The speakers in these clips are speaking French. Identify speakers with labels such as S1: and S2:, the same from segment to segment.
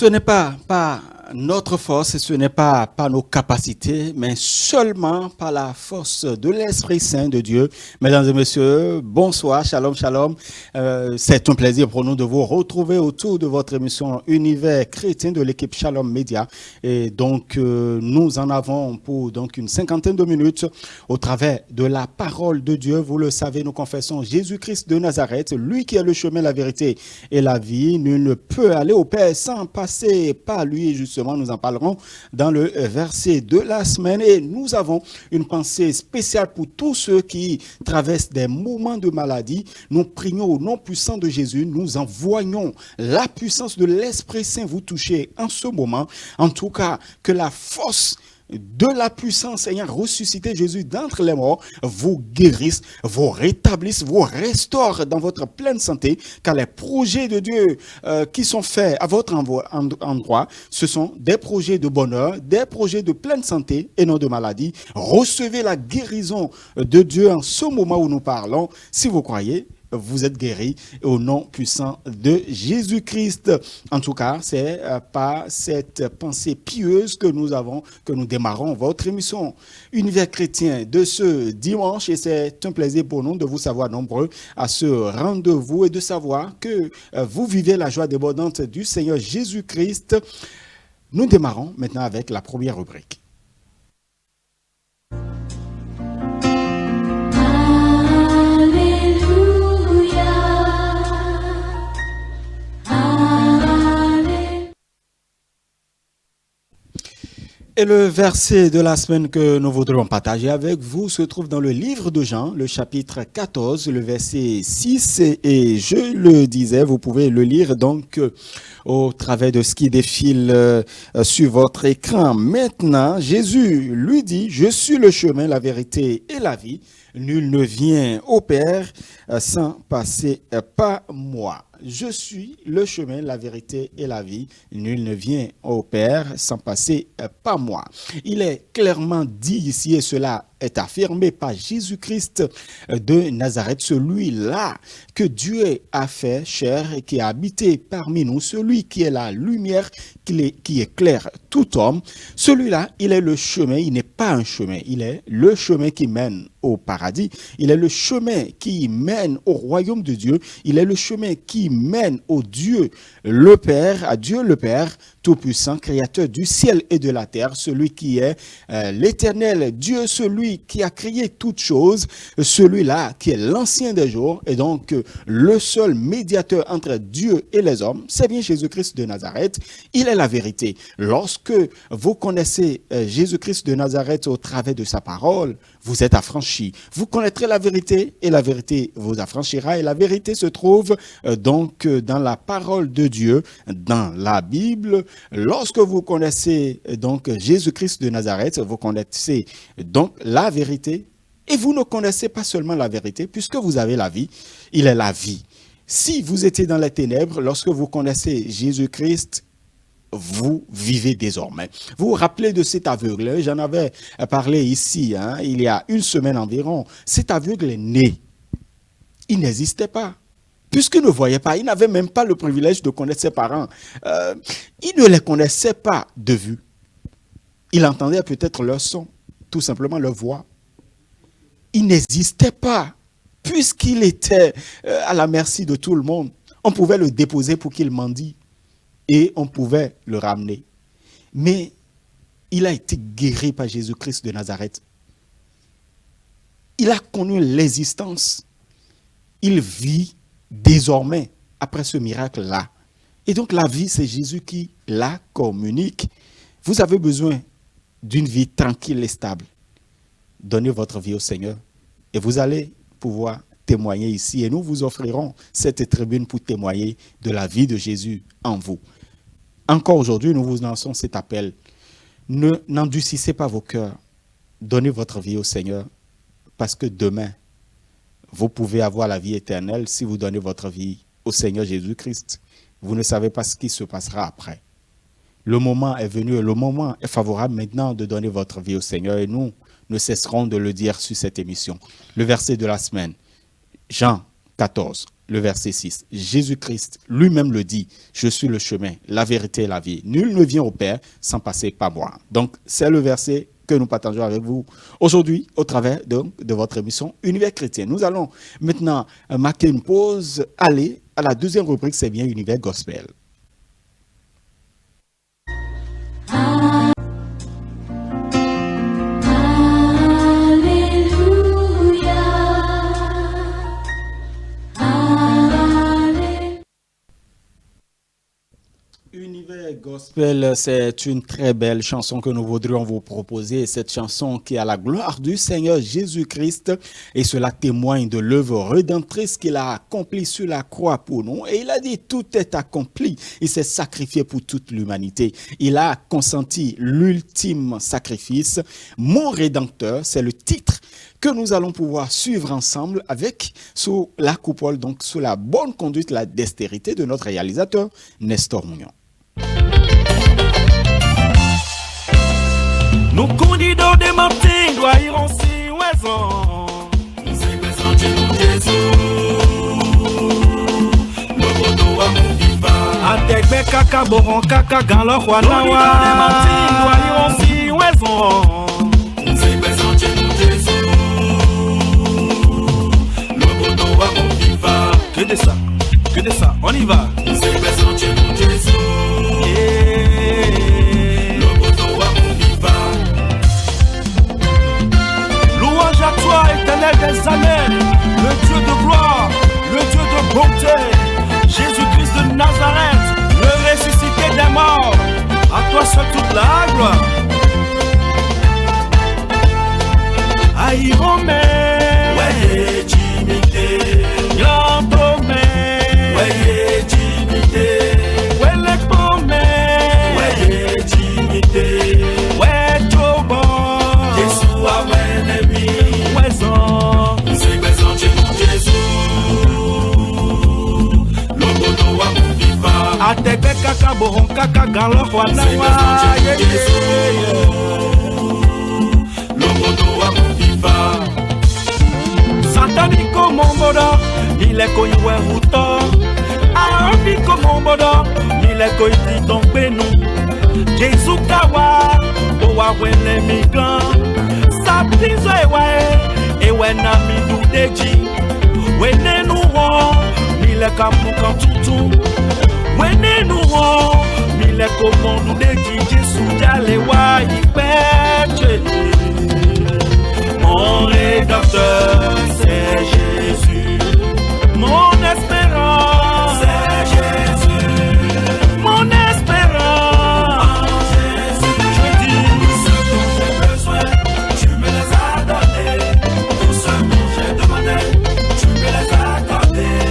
S1: n'est pas par notre force, ce n'est pas par nos capacités, mais seulement par la force de l'Esprit Saint de Dieu. Mesdames et messieurs, bonsoir, shalom, shalom. C'est un plaisir pour nous de vous retrouver autour de votre émission Univers chrétien de l'équipe Shalom Média. Et donc, nous en avons pour une cinquantaine de minutes au travers de la parole de Dieu. Vous le savez, nous confessons Jésus-Christ de Nazareth, lui qui est le chemin, la vérité et la vie. Nul ne peut aller au Père sans passer par lui. Et justement, nous en parlerons dans le verset de la semaine. Et nous avons une pensée spéciale pour tous ceux qui traversent des moments de maladie. Nous prions au nom puissant de Jésus. Nous envoyons la puissance de l'Esprit Saint vous toucher en ce moment. En tout cas, que la force de la puissance ayant ressuscité Jésus d'entre les morts vous guérisse, vous rétablisse, vous restaure dans votre pleine santé, car les projets de Dieu qui sont faits à votre endroit, ce sont des projets de bonheur, des projets de pleine santé et non de maladie. Recevez la guérison de Dieu en ce moment où nous parlons, si vous croyez. Vous êtes guéris au nom puissant de Jésus-Christ. En tout cas, c'est par cette pensée pieuse que nous démarrons votre émission Univers chrétien de ce dimanche. Et c'est un plaisir pour nous de vous savoir nombreux à ce rendez-vous et de savoir que vous vivez la joie débordante du Seigneur Jésus-Christ. Nous démarrons maintenant avec la première rubrique. Et le verset de la semaine que nous voudrions partager avec vous se trouve dans le livre de Jean, le chapitre 14, le verset 6. Et je le disais, vous pouvez le lire donc au travers de ce qui défile sur votre écran. Maintenant, Jésus lui dit, « Je suis le chemin, la vérité et la vie. Nul ne vient au Père sans passer par moi. » Je suis le chemin, la vérité et la vie. Nul ne vient au Père sans passer par moi. Il est clairement dit ici, et cela est affirmé par Jésus-Christ de Nazareth, celui-là que Dieu a fait chair et qui a habité parmi nous, celui qui est la lumière, qui éclaire tout homme. Celui-là, il est le chemin, il n'est pas un chemin, il est le chemin qui mène au paradis, il est le chemin qui mène au royaume de Dieu, il est le chemin qui mène au Dieu le Père, à Dieu le Père, tout-puissant, créateur du ciel et de la terre, celui qui est l'éternel Dieu, celui qui a créé toutes choses, celui-là qui est l'ancien des jours, et donc le seul médiateur entre Dieu et les hommes, c'est bien Jésus-Christ de Nazareth. Il est la vérité. Lorsque vous connaissez Jésus-Christ de Nazareth au travers de sa parole, vous êtes affranchis. Vous connaîtrez la vérité et la vérité vous affranchira. Et la vérité se trouve donc dans la parole de Dieu, dans la Bible. Lorsque vous connaissez donc Jésus-Christ de Nazareth, vous connaissez donc la vérité. Et vous ne connaissez pas seulement la vérité, puisque vous avez la vie. Il est la vie. Si vous étiez dans les ténèbres, lorsque vous connaissez Jésus-Christ, vous vivez désormais. Vous vous rappelez de cet aveugle, j'en avais parlé ici, il y a une semaine environ. Cet aveugle est né. Il n'existait pas. Puisqu'il ne voyait pas, il n'avait même pas le privilège de connaître ses parents. Il ne les connaissait pas de vue. Il entendait peut-être leur son, tout simplement leur voix. Il n'existait pas, puisqu'il était à la merci de tout le monde. On pouvait le déposer pour qu'il mendie. Et on pouvait le ramener. Mais il a été guéri par Jésus-Christ de Nazareth. Il a connu l'existence. Il vit désormais après ce miracle-là. Et donc la vie, c'est Jésus qui la communique. Vous avez besoin d'une vie tranquille et stable. Donnez votre vie au Seigneur et vous allez pouvoir témoigner ici. Et nous vous offrirons cette tribune pour témoigner de la vie de Jésus en vous. Encore aujourd'hui, nous vous lançons cet appel. N'endurcissez pas vos cœurs. Donnez votre vie au Seigneur. Parce que demain, vous pouvez avoir la vie éternelle si vous donnez votre vie au Seigneur Jésus-Christ. Vous ne savez pas ce qui se passera après. Le moment est venu et le moment est favorable maintenant de donner votre vie au Seigneur. Et nous ne cesserons de le dire sur cette émission. Le verset de la semaine. Jean 14, le verset 6. Jésus-Christ lui-même le dit, je suis le chemin, la vérité et la vie. Nul ne vient au Père sans passer par moi. Donc, c'est le verset que nous partageons avec vous aujourd'hui au travers de votre émission Univers chrétien. Nous allons maintenant marquer une pause, aller à la deuxième rubrique, c'est bien Univers gospel. Univers gospel, c'est une très belle chanson que nous voudrions vous proposer. Cette chanson qui est à la gloire du Seigneur Jésus-Christ et cela témoigne de l'œuvre rédemptrice qu'il a accomplie sur la croix pour nous. Et il a dit tout est accompli. Il s'est sacrifié pour toute l'humanité. Il a consenti l'ultime sacrifice. Mon Rédempteur, c'est le titre que nous allons pouvoir suivre ensemble avec sous la coupole, donc sous la bonne conduite, la dextérité de notre réalisateur Nestor Mounion.
S2: Nous condidons des montées, doit y roncer oison. C'est besoin de Jésus. Nous condons à mon viva. Atek kaka boron kaka galo kwanawa. Des montées, doit y roncer oison. C'est besoin de Jésus. Nous condons à mon viva. Que de ça, on y va. C'est besoin de Jésus. Louange à toi, éternel des années, le Dieu de gloire, le Dieu de bonté, Jésus-Christ de Nazareth, le ressuscité des morts, à toi seul toute la gloire. Aïe, Romain, ouais, timidé, Yantomé, ouais, timidé, ouais, les pommés, ouais, timidé, ouais, Tobo, Jésus a ouais, l'ennemi, ouais, son, c'est besoin de Jésus, l'obodo a mon viva, a te kaka boron kaka galo wana wa, l'obodo a mon viva. Sataniko mombodo, mileko iwe huto. Arabiko mombodo, mileko iti tombenu. Jesu kawa, owa wene migan. Sabtizo ewe na midu deji. Wene nuwo, mileka mukan tutu. Wene nuwo, mileko mondu deji. Jesu jale wa ipeche. Mon Rédempteur, c'est Jésus. Mon espérance, c'est Jésus. Mon espérance, en Jésus. Je dis, tout ce dont j'ai besoin, tu me les as donnés. Tout ce dont j'ai demandé, tu me les as accordés.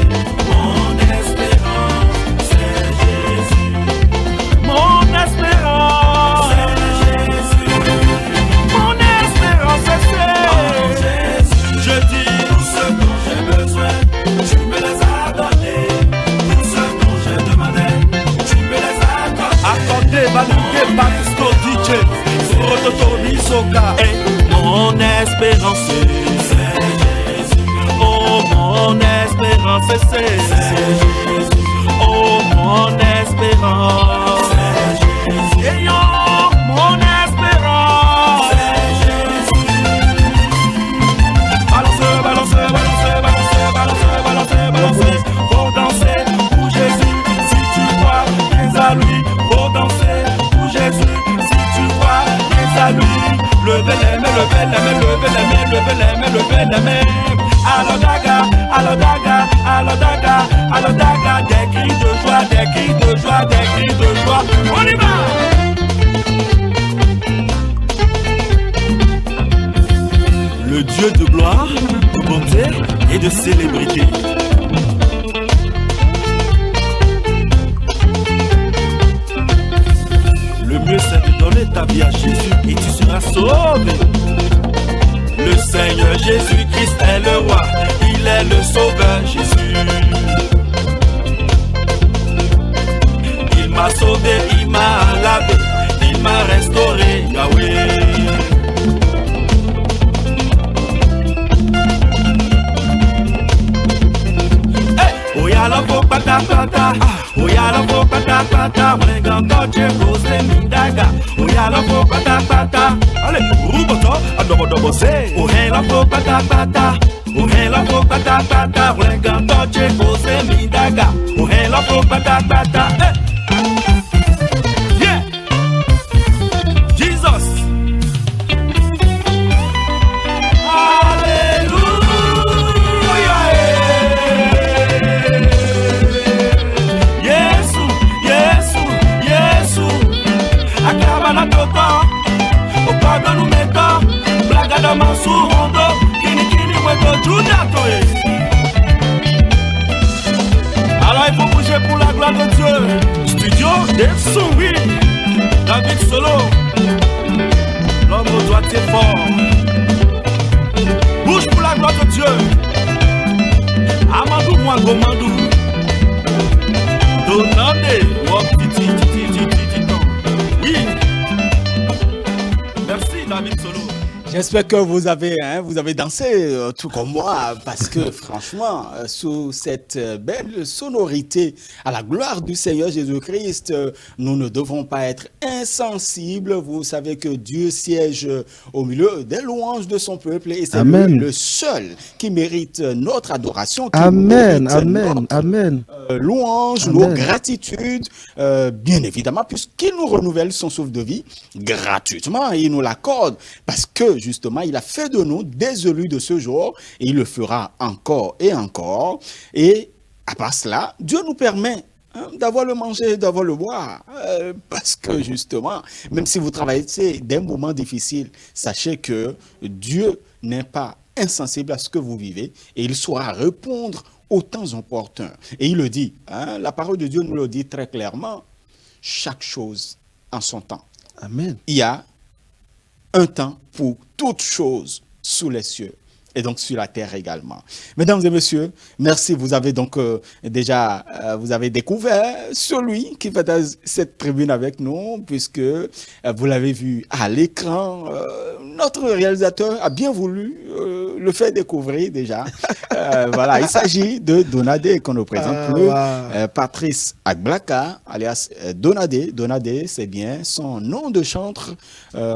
S2: Mon espérance, c'est Jésus. Mon espérance, c'est Jésus. Mon espérance, c'est Jésus. Je dis tout ce dont j'ai besoin, tu me les as donnés. Tout ce dont j'ai demandé, tu me les as accordés. Accordé, validé, Baptisto, DJ, Rototo, Misoka. Et mon espérance, c'est Jésus. Oh, mon espérance, c'est Jésus. Oh, mon espérance, c'est Jésus. Et yo, mon espérance, c'est Jésus. Balancez, balancez, balancez, balancez, balancez, balancez, balancez. Faut danser pour Jésus si tu crois mais à lui. Faut danser pour Jésus si tu crois mais à lui. Levez les mains, levez les mains, levez les mains, levez les mains, levez les mains. Allo daga, allo daga, allo daga, allo daga. Des cris de joie, des cris de joie, des cris de joie. On y va! Le Dieu de gloire, de bonté et de célébrité. Le mieux c'est de donner ta vie à Jésus et tu seras sauvé. Le Seigneur Jésus-Christ est le roi, il est le sauveur Jésus. Il m'a sauvé, il m'a lavé, il m'a restauré, Yahweh. pata pata. Oyala fo pata pata. Mwenga koche kose mindaga. Oyala fo pata pata. Allez, ruboto, adobo dobo se. Oyala fo pata pata. Oyala fo pata pata. Mwenga koche kose mindaga. Oyala fo pata pata. Yeah, Jesus. Alors il faut bouger pour la gloire de Dieu. Studio Dave Souris, David Solo, l'homme au doigt est fort. Bouge pour la gloire de Dieu. Amadou Mwango Mandou, Donade, Wop Titi Titi Titi Titi. Oui. Merci David Solo.
S1: J'espère que vous avez dansé tout comme moi, parce que franchement, sous cette belle sonorité à la gloire du Seigneur Jésus-Christ, nous ne devons pas être insensibles. Vous savez que Dieu siège au milieu des louanges de son peuple et c'est lui le seul qui mérite notre adoration.
S3: Amen, amen, amen.
S1: Louange, nos gratitudes, bien évidemment, puisqu'il nous renouvelle son souffle de vie gratuitement et il nous l'accorde parce que justement, il a fait de nous des élus de ce jour et il le fera encore et encore. Et à part cela, Dieu nous permet d'avoir le manger, d'avoir le boire. Parce que justement, même si vous traversez des moments difficiles, sachez que Dieu n'est pas insensible à ce que vous vivez et il saura répondre aux temps opportuns. Et il le dit, la parole de Dieu nous le dit très clairement, chaque chose en son temps.
S3: Amen.
S1: Il y a un temps pour toutes choses sous les cieux et donc sur la terre également. Mesdames et messieurs, merci. Vous avez donc déjà vous avez découvert celui qui fait cette tribune avec nous, puisque vous l'avez vu à l'écran. Notre réalisateur a bien voulu le faire découvrir déjà. Voilà, il s'agit de Donade qu'on ne présente plus. Patrice Agblaka, alias Donade. Donade, c'est bien son nom de chantre.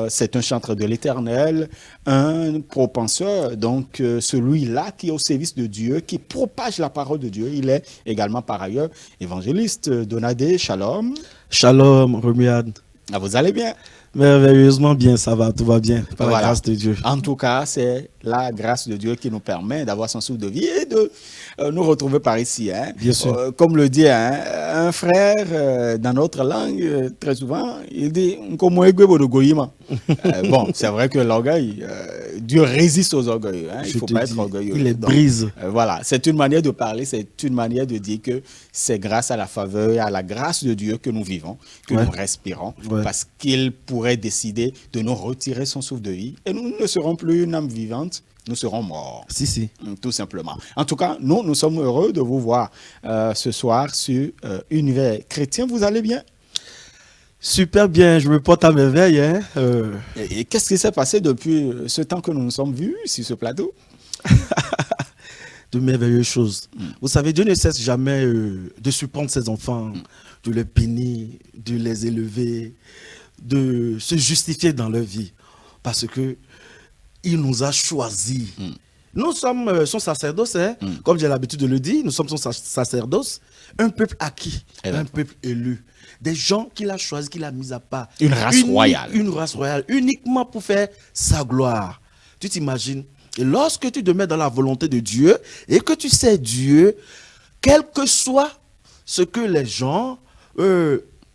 S1: C'est un chantre de l'Éternel, un propenseur, donc celui-là qui est au service de Dieu, qui propage la parole de Dieu. Il est également par ailleurs évangéliste. Donade, shalom.
S3: Shalom, Romuald.
S1: Vous allez bien?
S3: Merveilleusement bien, ça va, tout va bien, par la grâce de Dieu.
S1: En tout cas, c'est la grâce de Dieu qui nous permet d'avoir son souffle de vie et de nous retrouver par ici.
S3: Bien sûr.
S1: Comme le dit un frère dans notre langue, très souvent, il dit bon, c'est vrai que l'orgueil, Dieu résiste aux orgueils. Il ne faut pas être orgueilleux.
S3: Il les brise.
S1: Voilà, c'est une manière de parler, c'est une manière de dire que c'est grâce à la faveur et à la grâce de Dieu que nous vivons, que nous respirons, parce qu'il pourrait décider de nous retirer son souffle de vie et nous ne serons plus une âme vivante, nous serons morts.
S3: Si.
S1: Tout simplement. En tout cas, nous sommes heureux de vous voir ce soir sur Univers Chrétien. Vous allez bien?
S3: Super bien, je me porte à merveille.
S1: Et qu'est-ce qui s'est passé depuis ce temps que nous nous sommes vus sur ce plateau?
S3: De merveilleuses choses. Vous savez, Dieu ne cesse jamais de surprendre ses enfants, de les bénir, de les élever, de se justifier dans leur vie. Parce que il nous a choisis. Nous sommes son sacerdoce, comme j'ai l'habitude de le dire, nous sommes son sacerdoce, un peuple acquis, un peuple élu. Des gens qu'il a choisis, qu'il a mis à part.
S1: Une race royale.
S3: Une race royale, uniquement pour faire sa gloire. Tu t'imagines? Et lorsque tu te mets dans la volonté de Dieu et que tu sais Dieu, quel que soit ce que les gens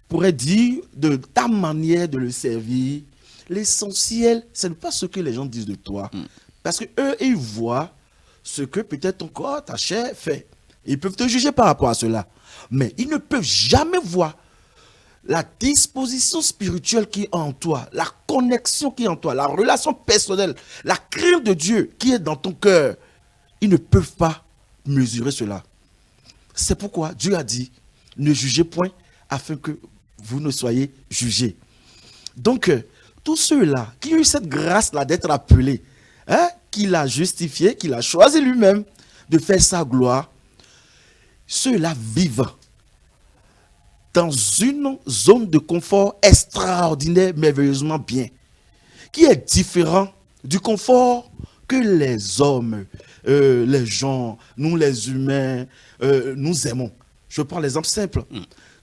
S3: pourraient dire de ta manière de le servir, l'essentiel, ce n'est pas ce que les gens disent de toi. Parce qu'eux, ils voient ce que peut-être ton corps, ta chair fait. Ils peuvent te juger par rapport à cela. Mais ils ne peuvent jamais voir la disposition spirituelle qui est en toi, la connexion qui est en toi, la relation personnelle, la crainte de Dieu qui est dans ton cœur. Ils ne peuvent pas mesurer cela. C'est pourquoi Dieu a dit, ne jugez point afin que vous ne soyez jugés. Donc, tous ceux-là qui ont eu cette grâce-là d'être appelés, qu'il a justifié, qu'il a choisi lui-même de faire sa gloire, ceux-là vivent dans une zone de confort extraordinaire, merveilleusement bien, qui est différent du confort que les hommes, les gens, nous les humains, nous aimons. Je prends l'exemple simple.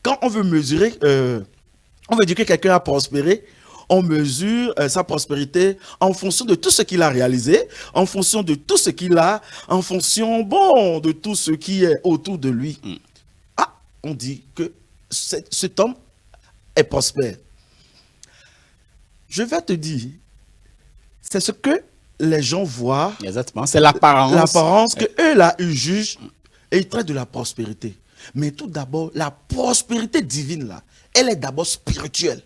S3: Quand on veut mesurer, on veut dire que quelqu'un a prospéré, on mesure sa prospérité en fonction de tout ce qu'il a réalisé, en fonction de tout ce qu'il a, en fonction, de tout ce qui est autour de lui. Ah, on dit que cet homme est prospère. Je vais te dire, c'est ce que les gens voient.
S1: Exactement, c'est l'apparence.
S3: L'apparence que eux là, ils jugent et ils traitent de la prospérité. Mais tout d'abord, la prospérité divine là, elle est d'abord spirituelle.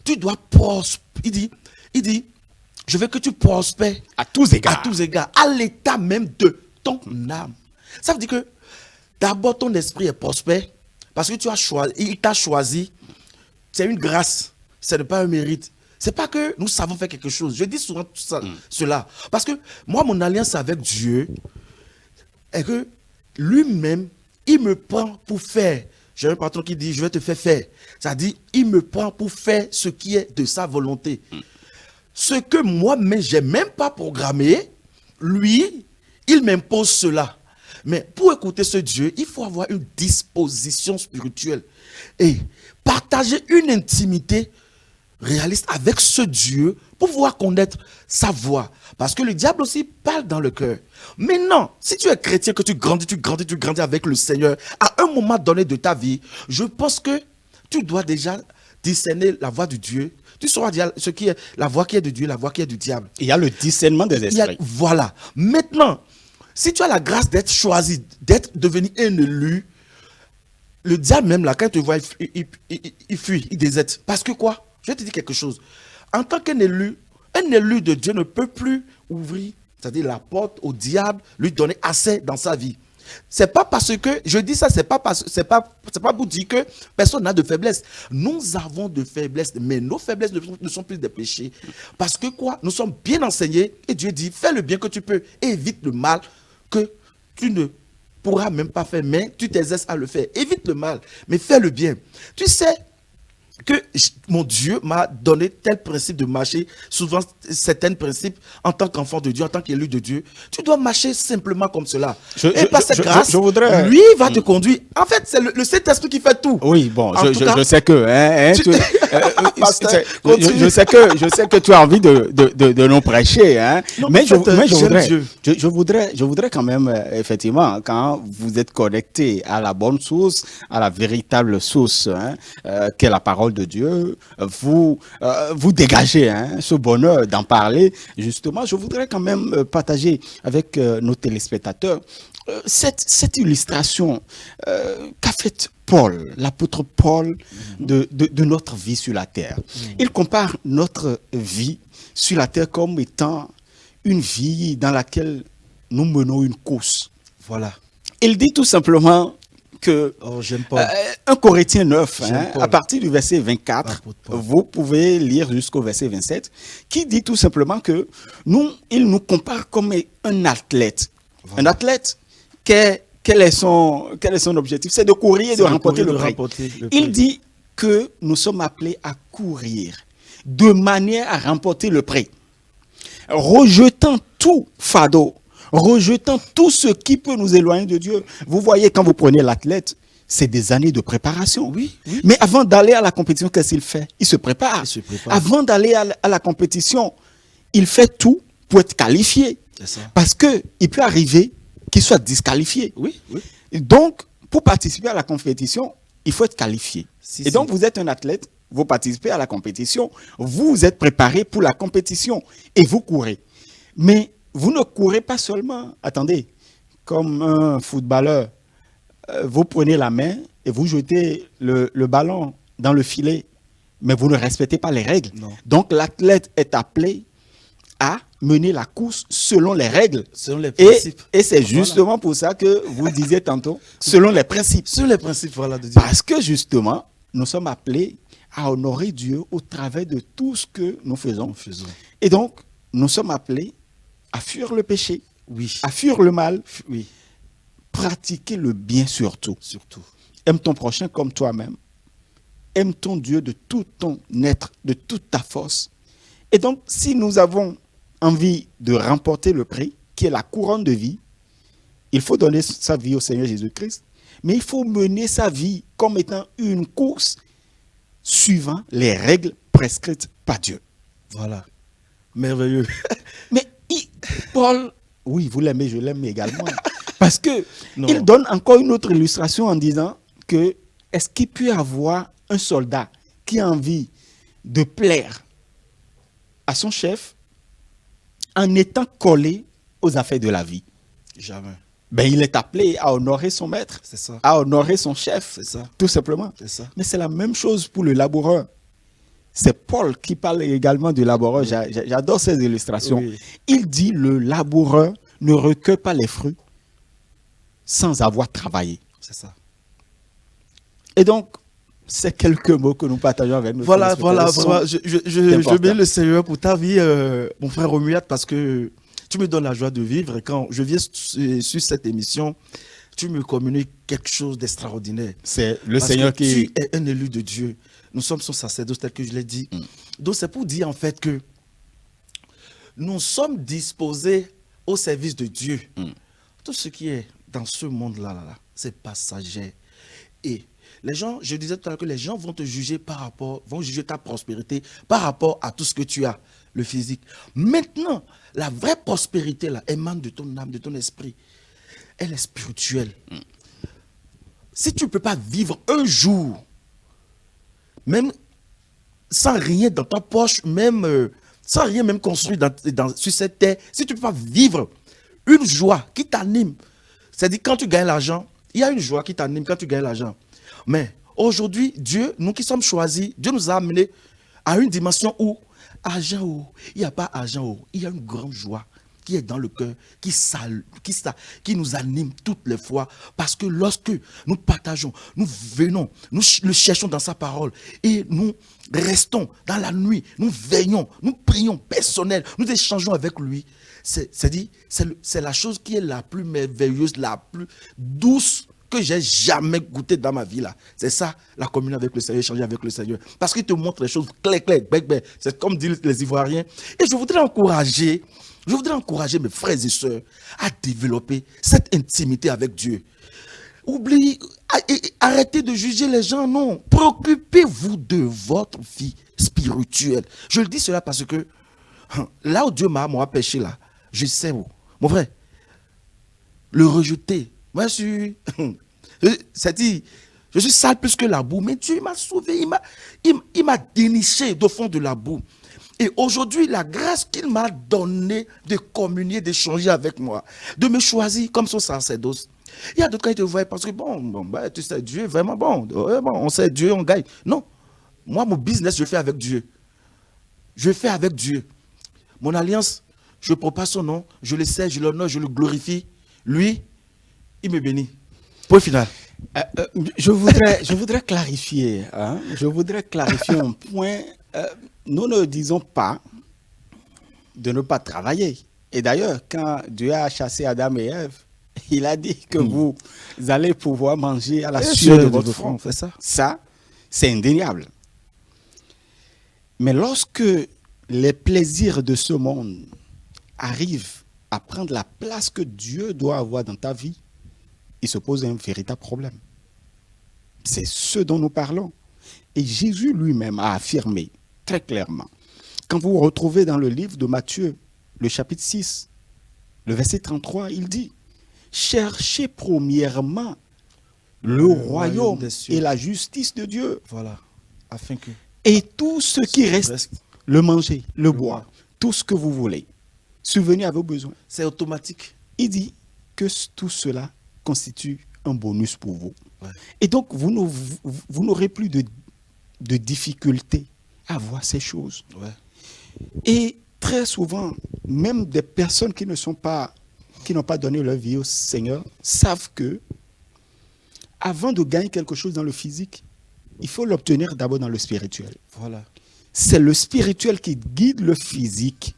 S3: Tu dois prospérer. Il dit, je veux que tu prospères
S1: À tous égards.
S3: à tous égards, à l'état même de ton âme. Ça veut dire que d'abord ton esprit est prospère parce que tu as choisi, il t'a choisi. C'est une grâce, ce n'est pas un mérite. C'est pas que nous savons faire quelque chose. Je dis souvent tout ça, cela parce que moi, mon alliance avec Dieu est que lui-même, il me prend pour faire. J'ai un patron qui dit, je vais te faire faire. C'est-à-dire, il me prend pour faire ce qui est de sa volonté. Ce que moi-même, je n'ai même pas programmé, lui, il m'impose cela. Mais pour écouter ce Dieu, il faut avoir une disposition spirituelle et partager une intimité réaliste avec ce Dieu pour pouvoir connaître sa voix. Parce que le diable aussi parle dans le cœur. Mais non, si tu es chrétien, que tu grandis avec le Seigneur, à un moment donné de ta vie, je pense que tu dois déjà discerner la voix de Dieu. Tu sauras dire ce qui est la voix qui est de Dieu, la voix qui est du diable.
S1: Il y a le discernement des esprits.
S3: Voilà. Maintenant, si tu as la grâce d'être choisi, d'être devenu un élu, le diable même là, quand il te voit, il fuit, il déserte. Parce que quoi? Je vais te dire quelque chose. En tant qu'un élu de Dieu ne peut plus ouvrir, c'est-à-dire la porte au diable, lui donner accès dans sa vie. C'est pas parce que, je dis ça, c'est pas pour dire que personne n'a de faiblesse. Nous avons de faiblesses, mais nos faiblesses ne sont plus des péchés. Parce que quoi? Nous sommes bien enseignés et Dieu dit, fais le bien que tu peux et évite le mal que tu ne pourras même pas faire, mais tu t'exerces à le faire. Évite le mal, mais fais le bien. Tu sais que mon Dieu m'a donné tel principe de marcher, souvent certains principes en tant qu'enfant de Dieu, en tant qu'élu de Dieu. Tu dois marcher simplement comme cela. Et par cette grâce, lui va te conduire. En fait, c'est le Saint-Esprit qui fait tout.
S1: Oui, bon,
S3: En tout cas,
S1: je sais que... je sais que tu as envie de nous prêcher. Hein,
S3: Non,
S1: mais
S3: Dieu.
S1: je voudrais quand même, effectivement, quand vous êtes connecté à la bonne source, à la véritable source, hein, qu'est la parole de Dieu, vous dégagez ce bonheur d'en parler. Justement, je voudrais quand même partager avec nos téléspectateurs cette illustration qu'a faite Paul, l'apôtre Paul, de notre vie sur la terre. Il compare notre vie sur la terre comme étant une vie dans laquelle nous menons une course.
S3: Voilà.
S1: Il dit tout simplement que 1 Corinthiens 9, à partir du verset 24, vous pouvez lire jusqu'au verset 27, qui dit tout simplement que il nous compare comme un athlète. Voilà. Un athlète, quel est son objectif? C'est de courir et de remporter le prix. Il dit que nous sommes appelés à courir de manière à remporter le prix, rejetant tout fardeau, rejetant tout ce qui peut nous éloigner de Dieu. Vous voyez, quand vous prenez l'athlète, c'est des années de préparation.
S3: Oui.
S1: Mais avant d'aller à la compétition, qu'est-ce qu'il fait? Il se prépare. Avant d'aller à la compétition, il fait tout pour être qualifié. Parce qu'il peut arriver qu'il soit disqualifié.
S3: Oui.
S1: Donc, pour participer à la compétition, il faut être qualifié. Donc, vous êtes un athlète, vous participez à la compétition, vous êtes préparé pour la compétition et vous courez. Mais vous ne courez pas seulement, attendez, comme un footballeur, vous prenez la main et vous jetez le ballon dans le filet, mais vous ne respectez pas les règles.
S3: Non.
S1: Donc l'athlète est appelé à mener la course selon les règles.
S3: Selon les principes.
S1: Et c'est justement pour ça que vous disiez tantôt, selon les principes.
S3: Selon les principes, voilà, de Dieu.
S1: Parce que justement, nous sommes appelés à honorer Dieu au travers de tout ce que nous faisons. Et donc, nous sommes appelés à fuir le péché, à fuir le mal, pratiquer le bien surtout.
S3: Surtout.
S1: Aime ton prochain comme toi-même. Aime ton Dieu de tout ton être, de toute ta force. Et donc, si nous avons envie de remporter le prix, qui est la couronne de vie, il faut donner sa vie au Seigneur Jésus-Christ, mais il faut mener sa vie comme étant une course suivant les règles prescrites par Dieu.
S3: Voilà. Merveilleux.
S1: Mais Paul, oui, vous l'aimez, je l'aime également. Parce que
S3: Non.
S1: il donne encore une autre illustration en disant que est-ce qu'il peut y avoir un soldat qui a envie de plaire à son chef en étant collé aux affaires de la vie?
S3: Jamais.
S1: Ben, il est appelé à honorer son maître,
S3: C'est ça.
S1: à honorer son chef,
S3: C'est ça.
S1: tout simplement.
S3: C'est ça.
S1: Mais c'est la même chose pour le laboureur. C'est Paul qui parle également du laboureur. J'adore ces illustrations.
S3: Oui.
S1: Il dit le laboureur ne recueille pas les fruits sans avoir travaillé.
S3: C'est ça.
S1: Et donc, c'est quelques mots que nous partageons avec nous.
S3: Voilà. Je
S1: important.
S3: bénis le Seigneur pour ta vie, mon frère Romuald, parce que tu me donnes la joie de vivre. Et quand je viens sur cette émission, tu me communiques quelque chose d'extraordinaire.
S1: C'est le
S3: Parce
S1: Seigneur
S3: que
S1: qui...
S3: tu es un élu de Dieu. Nous sommes son sacerdoce, tel que je l'ai dit. Donc, c'est pour dire en fait que nous sommes disposés au service de Dieu. Tout ce qui est dans ce monde-là, c'est passager. Et les gens, je disais tout à l'heure que les gens vont te juger vont juger ta prospérité par rapport à tout ce que tu as, le physique. Maintenant, la vraie prospérité là émane de ton âme, de ton esprit. Elle est spirituelle. Si tu ne peux pas vivre un jour, même sans rien dans ta poche, même sans rien même construit sur cette terre, si tu ne peux pas vivre une joie qui t'anime, c'est-à-dire quand tu gagnes l'argent, il y a une joie qui t'anime quand tu gagnes l'argent. Mais aujourd'hui, Dieu, nous qui sommes choisis, Dieu nous a amenés à une dimension où argent, il n'y a pas argent, il y a une grande joie qui est dans le cœur, qui nous anime toutes les fois. Parce que lorsque nous partageons, nous venons, nous le cherchons dans sa parole et nous restons dans la nuit, nous veillons, nous prions personnel, nous échangeons avec lui. C'est la chose qui est la plus merveilleuse, la plus douce que j'ai jamais goûté dans ma vie là. C'est ça, la communion avec le Seigneur, échanger avec le Seigneur. Parce qu'il te montre les choses clair, bec. C'est comme disent les Ivoiriens. Et je voudrais encourager mes frères et sœurs à développer cette intimité avec Dieu. Arrêtez de juger les gens, non. Préoccupez-vous de votre vie spirituelle. Je le dis cela parce que là où Dieu m'a péché là, je sais où. Mon frère, le rejeter. Moi, je suis sale plus que la boue, mais Dieu m'a sauvé, il m'a déniché au fond de la boue. Et aujourd'hui, la grâce qu'il m'a donnée de communier, d'échanger avec moi, de me choisir comme son sacerdoce. Il y a d'autres qui te voient parce que, tu sais, Dieu est vraiment bon. On sait Dieu, on gagne. Non, moi, mon business, je fais avec Dieu. Je fais avec Dieu. Mon alliance, je propage son nom, je le sais, je l'honore, je le glorifie. Lui, il me bénit. Point final.
S1: Je voudrais clarifier. Je voudrais clarifier un point. Nous ne disons pas de ne pas travailler. Et d'ailleurs, quand Dieu a chassé Adam et Ève, il a dit que vous allez pouvoir manger à la sueur de votre front. Ça, c'est indéniable. Mais lorsque les plaisirs de ce monde arrivent à prendre la place que Dieu doit avoir dans ta vie, il se pose un véritable problème. C'est ce dont nous parlons. Et Jésus lui-même a affirmé très clairement, quand vous retrouvez dans le livre de Matthieu, le chapitre 6, le verset 33, il dit, cherchez premièrement le royaume et la justice de Dieu.
S3: Voilà. Afin que...
S1: Et tout ce qui reste, le manger, le boire, tout ce que vous voulez, subvenir à vos besoins.
S3: C'est automatique.
S1: Il dit que tout cela constitue un bonus pour vous.
S3: Ouais.
S1: Et donc, vous n'aurez plus de difficulté à voir ces choses.
S3: Ouais.
S1: Et très souvent, même des personnes qui n'ont pas donné leur vie au Seigneur savent que avant de gagner quelque chose dans le physique, il faut l'obtenir d'abord dans le spirituel.
S3: Voilà.
S1: C'est le spirituel qui guide le physique.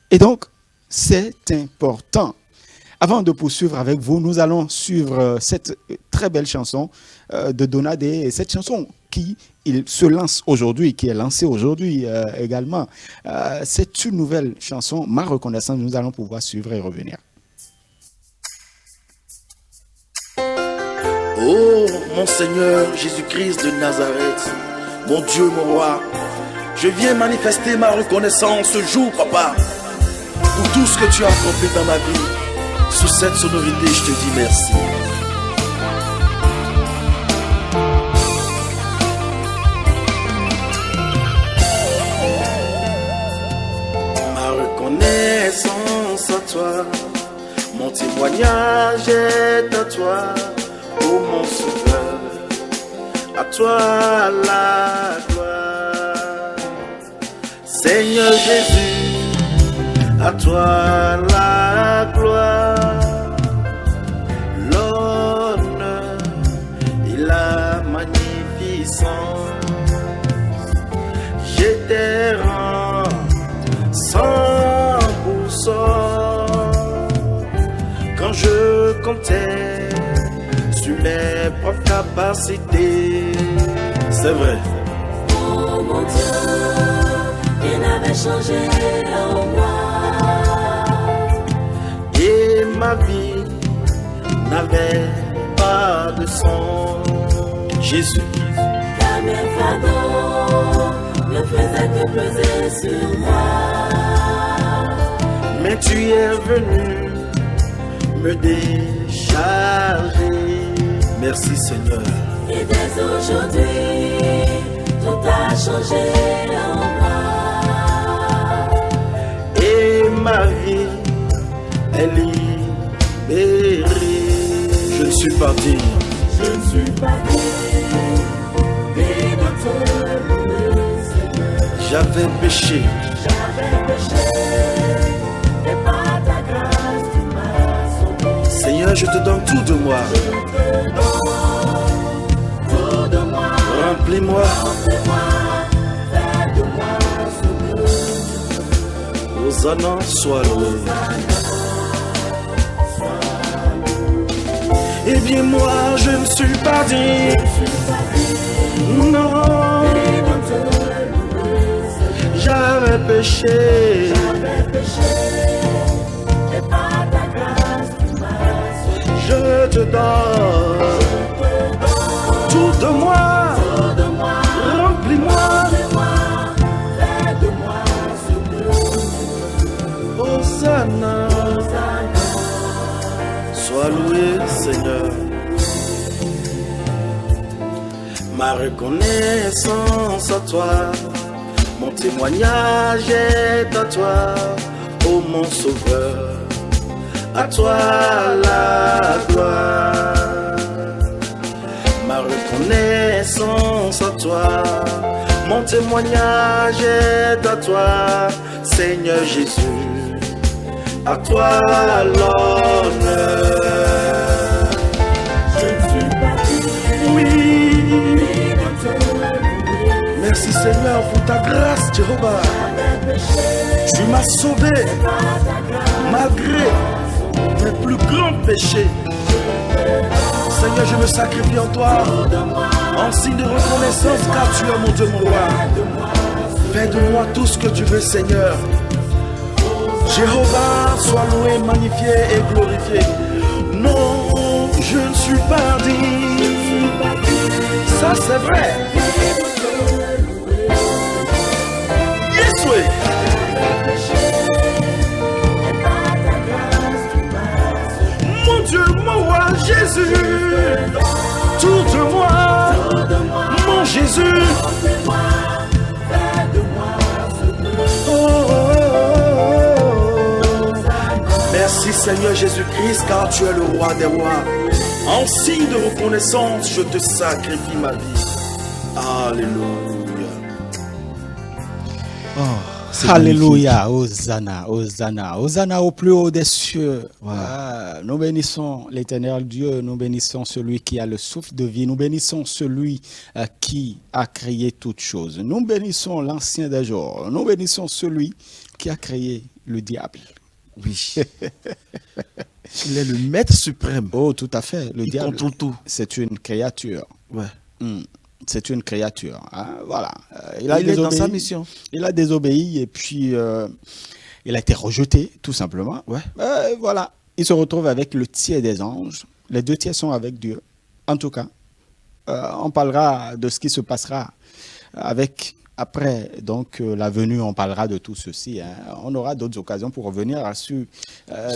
S1: Et donc, c'est important. Avant de poursuivre avec vous, nous allons suivre cette très belle chanson de Donadé. Cette chanson qui se lance aujourd'hui, qui est lancée aujourd'hui également. C'est une nouvelle chanson, Ma reconnaissance. Nous allons pouvoir suivre et revenir.
S3: Oh, mon Seigneur Jésus-Christ de Nazareth, mon Dieu, mon roi, je viens manifester ma reconnaissance ce jour, papa, pour tout ce que tu as accompli dans ma vie. Sous cette sonorité, je te dis merci. Ma reconnaissance à toi, mon témoignage est à toi. Oh mon sauveur, à toi la gloire. Seigneur Jésus, à toi la gloire, l'honneur et la magnificence. Je te rends 100% quand je comptais sur mes propres capacités. C'est vrai.
S4: Oh mon Dieu, il avait changé en moi.
S3: Et ma vie n'avait pas de sens. Jésus.
S4: Car mes fardeaux ne faisaient que peser sur moi.
S3: Mais tu es venu me décharger. Merci Seigneur.
S4: Et dès aujourd'hui, tout a changé en moi.
S3: Et ma vie est libérée. Je ne suis pas digne.
S4: Je ne suis pas digne de te louer, Seigneur.
S3: J'avais péché.
S4: J'avais péché, et par ta grâce tu m'as sauvé.
S3: Seigneur, je te donne tout de moi.
S4: Je te donne tout de moi.
S3: Remplis-moi.
S4: Remplis-moi, fais de moi ce que
S3: Hosanna, sois loué. Eh bien moi, je ne suis pas digne. Non, j'avais péché.
S4: et par ta grâce tu m'as sauvé.
S3: Je te donne tout de moi. Remplis-moi.
S4: Fais de moi ce que
S3: Hosanna, sois loué, Seigneur. Ma reconnaissance à toi, mon témoignage est à toi, ô mon sauveur. À toi la gloire. Ma reconnaissance à toi, mon témoignage est à toi, Seigneur Jésus. À toi l'honneur.
S4: je ne suis pas digne
S3: Oui.
S4: de te louer.
S3: Merci Seigneur pour ta grâce, Jéhovah.
S4: J'avais péché,
S3: Tu m'as sauvé
S4: par ta grâce
S3: malgré mes plus grands péchés. Seigneur, je me sacrifie en toi en signe de reconnaissance car tu es mon Dieu, mon roi. Fais de moi tout ce que tu veux, Seigneur. Jéhovah, sois loué, magnifié et glorifié. Non, je ne suis pas digne. Ça, c'est vrai. Yes, oui. Mon Dieu, mon roi, Jésus. Tout de moi, mon Jésus. Oh, oh, oh, oh. Merci Seigneur Jésus-Christ car tu es le roi des rois. En signe de reconnaissance, je te sacrifie ma vie. Alléluia. C'est
S1: Alléluia, Hosanna, Hosanna, Hosanna au plus haut des cieux. Nous bénissons l'Éternel Dieu, nous bénissons celui qui a le souffle de vie, nous bénissons celui qui a créé toutes choses. Nous bénissons l'ancien des jours, nous bénissons celui qui a créé le diable.
S3: Oui. Il est le maître suprême.
S1: Oh, tout à fait. Le
S3: Il
S1: diable,
S3: contrôle tout.
S1: c'est une créature.
S3: Ouais.
S1: C'est une créature. Hein, voilà.
S3: Il est dans
S1: désobéi.
S3: sa mission.
S1: Il a désobéi et puis il a été rejeté, tout simplement.
S3: Ouais.
S1: Voilà. Il se retrouve avec le tiers des anges. Les 2 tiers sont avec Dieu. En tout cas, on parlera de ce qui se passera avec après donc la venue, on parlera de tout ceci. Hein. On aura d'autres occasions pour revenir sur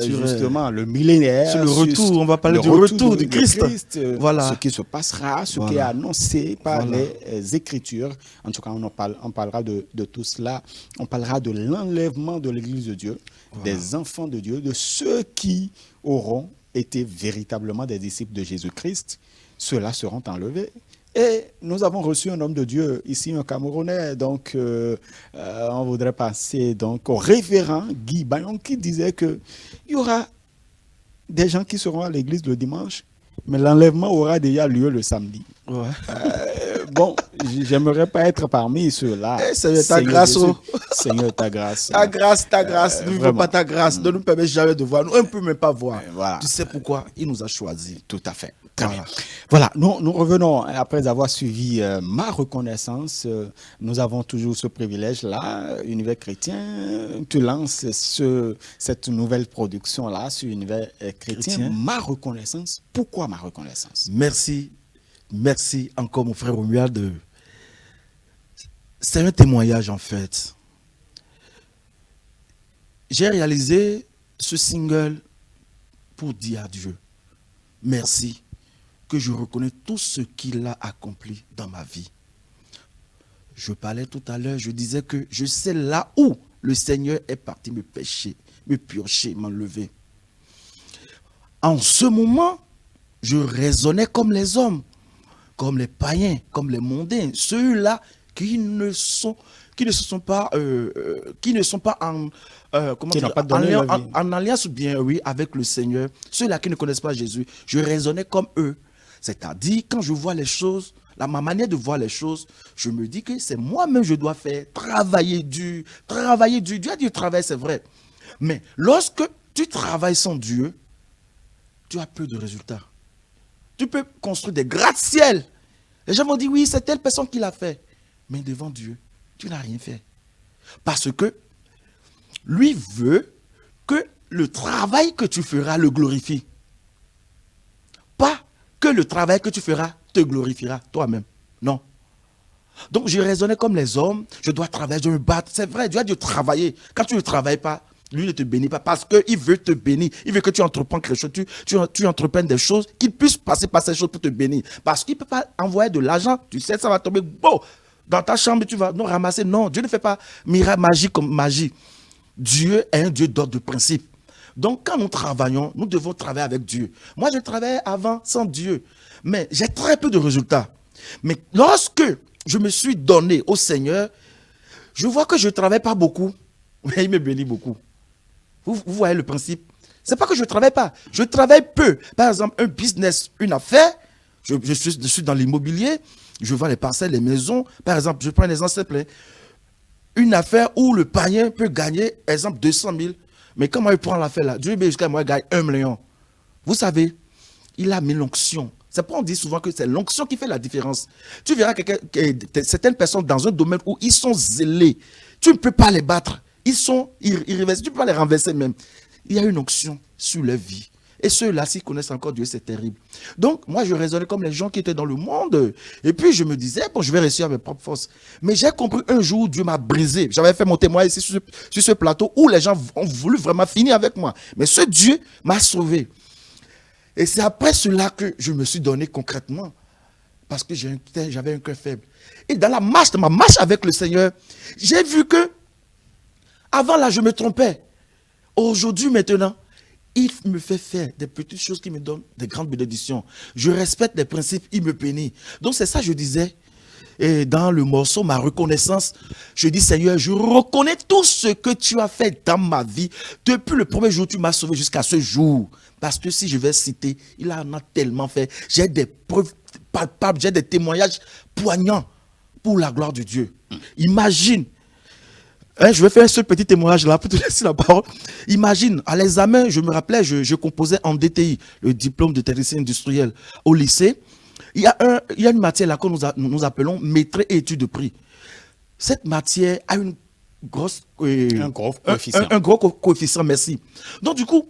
S1: justement le millénaire.
S3: Sur le retour, on va parler
S1: le
S3: du retour du Christ. Voilà.
S1: Ce qui se passera, ce qui est annoncé par les Écritures. En tout cas, on parlera de tout cela. On parlera de l'enlèvement de l'Église de Dieu, des enfants de Dieu, de ceux qui auront été véritablement des disciples de Jésus-Christ. Ceux-là seront enlevés. Et nous avons reçu un homme de Dieu, ici un Camerounais, donc on voudrait passer donc au révérend Guy Bayon qui disait qu'il y aura des gens qui seront à l'église le dimanche, mais l'enlèvement aura déjà lieu le samedi.
S3: Ouais.
S1: Bon, j'aimerais pas être parmi ceux-là.
S3: Seigneur, ta grâce.
S1: Seigneur, ta grâce.
S3: Ta grâce. Nous ne voulons pas ta grâce. Ne nous permets jamais de voir. Nous, on ne peut même pas voir.
S1: Voilà.
S3: Tu sais pourquoi? Il nous a choisis.
S1: Tout à fait. Très bien. Voilà, nous revenons après avoir suivi ma reconnaissance. Nous avons toujours ce privilège-là, Univers Chrétien. Tu lances cette nouvelle production-là sur Univers Chrétien. Ma reconnaissance. Pourquoi ma reconnaissance?
S3: Merci. Merci encore, mon frère Romuald. C'est un témoignage, en fait. J'ai réalisé ce single pour dire à Dieu merci, que je reconnais tout ce qu'il a accompli dans ma vie. Je parlais tout à l'heure, je disais que je sais là où le Seigneur est parti me pêcher, me purger, m'enlever. En ce moment, je raisonnais comme les hommes, comme les païens, comme les mondains, ceux-là qui ne sont pas en alliance bien, oui, avec le Seigneur, ceux-là qui ne connaissent pas Jésus. Je raisonnais comme eux. C'est-à-dire, quand je vois les choses, ma manière de voir les choses, je me dis que c'est moi-même je dois faire, travailler dur. Dieu a dit travail, c'est vrai. Mais lorsque tu travailles sans Dieu, tu as peu de résultats. Tu peux construire des gratte-ciel. Les gens vont dire, oui, c'est telle personne qui l'a fait. Mais devant Dieu, tu n'as rien fait. Parce que lui veut que le travail que tu feras le glorifie. Pas que le travail que tu feras te glorifiera toi-même. Non. Donc je raisonnais comme les hommes, je dois travailler, je dois me battre. C'est vrai, Dieu a dû travailler. Quand tu ne travailles pas, lui ne te bénit pas parce qu'il veut te bénir. Il veut que tu entreprennes quelque chose, tu entreprennes des choses, qu'il puisse passer par ces choses pour te bénir. Parce qu'il ne peut pas envoyer de l'argent, tu sais, ça va tomber beau. Dans ta chambre, tu vas non ramasser. Non, Dieu ne fait pas miracle, magie comme magie. Dieu est un Dieu d'ordre de principe. Donc, quand nous travaillons, nous devons travailler avec Dieu. Moi, je travaillais avant sans Dieu, mais j'ai très peu de résultats. Mais lorsque je me suis donné au Seigneur, je vois que je ne travaille pas beaucoup, mais il me bénit beaucoup. Vous voyez le principe? Ce n'est pas que je ne travaille pas, je travaille peu. Par exemple, un business, une affaire, je suis dans l'immobilier, je vends les parcelles, les maisons. Par exemple, je prends un exemple simple. Une affaire où le païen peut gagner, exemple, 200 000. Mais comment il prend l'affaire là? Dieu jusqu'à moi, il gagne 1 million. Vous savez, il a mis l'onction. C'est pourquoi on dit souvent que c'est l'onction qui fait la différence. Tu verras certaines personnes dans un domaine où ils sont zélés. Tu ne peux pas les battre. Ils sont irréversibles. Tu ne peux pas les renverser même. Il y a une onction sur leur vie. Et ceux-là, s'ils connaissent encore Dieu, c'est terrible. Donc, moi, je raisonnais comme les gens qui étaient dans le monde. Et puis, je me disais, bon, je vais réussir à mes propres forces. Mais j'ai compris un jour où Dieu m'a brisé. J'avais fait mon témoignage ici sur ce plateau où les gens ont voulu vraiment finir avec moi. Mais ce Dieu m'a sauvé. Et c'est après cela que je me suis donné concrètement. Parce que j'avais un cœur faible. Et dans ma marche avec le Seigneur, j'ai vu que, avant là, je me trompais. Aujourd'hui, maintenant, il me fait faire des petites choses qui me donnent des grandes bénédictions. Je respecte les principes, il me bénit. Donc c'est ça que je disais. Et dans le morceau, ma reconnaissance, je dis Seigneur, je reconnais tout ce que tu as fait dans ma vie. Depuis le premier jour, tu m'as sauvé jusqu'à ce jour. Parce que si je vais citer, il en a tellement fait. J'ai des preuves palpables, j'ai des témoignages poignants pour la gloire de Dieu. Imagine, Je vais faire ce petit témoignage là pour te laisser la parole. Imagine, à l'examen, je me rappelais, je composais en DTI, le diplôme de technicien industriel au lycée. Il y a une matière là que nous appelons maîtrise et études de prix. Cette matière a une grosse,
S1: Un gros coefficient.
S3: un gros coefficient, merci. Donc du coup,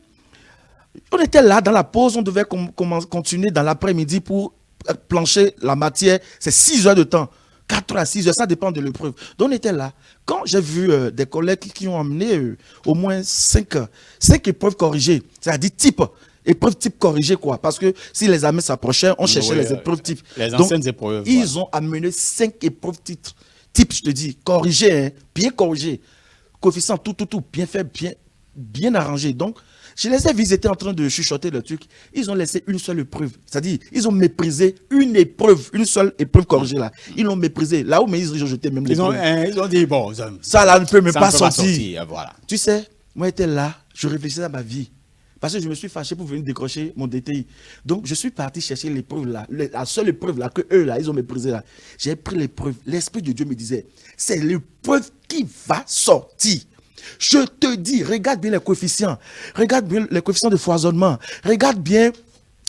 S3: on était là dans la pause, on devait continuer dans l'après-midi pour plancher la matière. C'est 6 heures de temps. 4 à 6 heures, ça dépend de l'épreuve. Donc on était là. Quand j'ai vu des collègues qui ont amené au moins 5 épreuves corrigées, c'est-à-dire épreuve type corrigée quoi. Parce que si les examens s'approchaient, on cherchait les épreuves types.
S1: Les
S3: Donc,
S1: anciennes épreuves.
S3: ils ont amené 5 épreuves type, je te dis, corrigées, hein, bien corrigées. Coefficient, tout, bien fait, bien arrangé. Donc, je les ai vus, ils étaient en train de chuchoter le truc. Ils ont laissé une seule épreuve. C'est-à-dire, ils ont méprisé une seule épreuve corrigée là. Ils l'ont méprisé. Là où, mais ils ont jeté même
S1: Ils ont,
S3: l'épreuve.
S1: ils ont dit, bon,
S3: Ça là ne peut même
S1: ça
S3: pas
S1: ne peut pas
S3: sortir.
S1: sortir, voilà.
S3: Tu sais, moi j'étais là, je réfléchissais à ma vie. Parce que je me suis fâché pour venir décrocher mon DTI. Donc, je suis parti chercher l'épreuve là, la seule épreuve là que eux là, ils ont méprisé là. J'ai pris l'épreuve. L'Esprit de Dieu me disait, c'est l'épreuve qui va sortir. Je te dis, regarde bien les coefficients. Regarde bien les coefficients de foisonnement. Regarde bien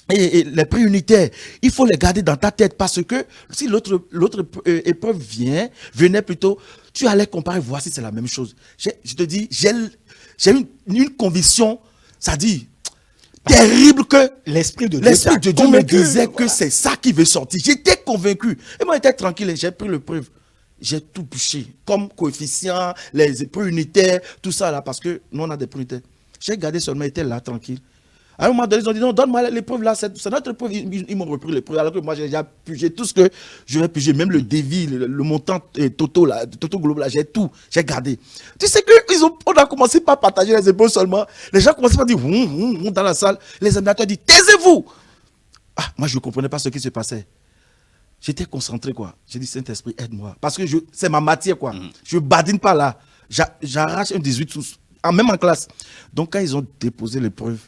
S3: et les prix unitaires. Il faut les garder dans ta tête parce que si l'autre épreuve venait plutôt, tu allais comparer, voir si c'est la même chose. Je te dis, j'ai une conviction, ça dit, terrible que
S1: L'Esprit de Dieu,
S3: l'Esprit de Dieu me
S1: convaincu,
S3: disait que
S1: voilà.
S3: c'est ça qui veut sortir. J'étais convaincu. Et moi, j'étais tranquille. J'ai pris l'épreuve. J'ai tout bûché. Comme coefficient, les épreuves unitaires, tout ça là. Parce que nous, on a des épreuves unitaires. J'ai gardé seulement, j'étais là, tranquille. À un moment donné, ils ont dit non, donne-moi l'épreuve là. C'est notre épreuve. Ils m'ont repris l'épreuve. Alors que moi, j'ai déjà pugé tout ce que je vais puger. Même le dévi, le montant Toto là, Toto Globe là, j'ai tout. J'ai gardé. Tu sais on a commencé par partager les épreuves seulement. Les gens commençaient par dire dans la salle. Les examinateurs disent taisez-vous. Ah, moi, je ne comprenais pas ce qui se passait. J'étais concentré, quoi. J'ai dit, Saint-Esprit, aide-moi. Parce que c'est ma matière, quoi. Je ne badine pas là. J'arrache un 18 tous, même en classe. Donc, quand ils ont déposé l'épreuve,